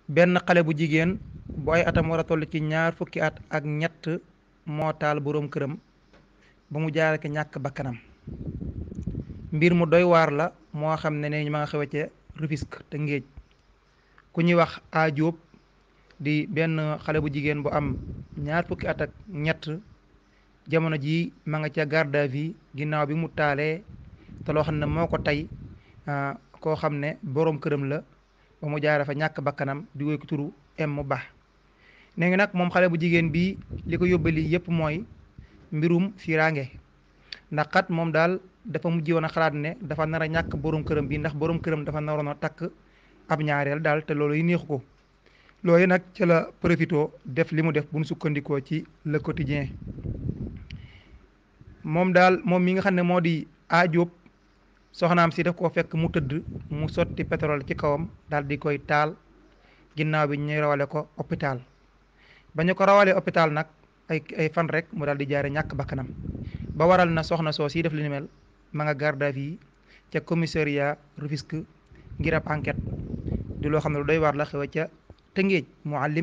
benn xale bu jigéen bu ay atam war a toll ci ñaar fukki at ak ñett moo taal boroom këram ba mu jaare ko ñàkk bakkanam. mbir mu doy waar la moo xam ne ma nga xewe ca Rufisque te ngéej. ku ñuy wax A Diop di benn xale bu jigéen bu am ñaar fukki at ak ñett jamono ji ma nga ca garde à vue ginnaaw bi mu taalee te loo xam ne moo ko tey koo xam ne boroom këram la ba mu jaare fa ñàkk bakkanam di woy ko turu M Ba. nee ngi nag moom xale bu jigéen bi li ko yóbbali yépp mooy mbirum fiiraange, ndax kat moom daal dafa mujj woon a xalaat ne dafa nar a ñàkk boroom këram bi ndax boroom këram dafa naroon a takk ab ñaareel daal te loolu yi neexu ko. loolu nag ca la profito def li mu def bu nu sukkandikoo ci le quotidien. moom daal moom mi nga xam ne moo di A Diop soxnaam si daf koo fekk mu tëdd mu sotti pétrole ci kawam daal di koy taal ginnaaw bi ñu rawale ko hôpital. ba ñu ko rawalee hôpital nag ay fan rek mu daal di jaare ñàkk bakkanam ba waral na soxna soo si def li ni mel ma nga garde à vue ca commissariat Rufisque ngir ab enquête di loo xam ne lu doy waar la xewe ca Tëngéej Mouhalim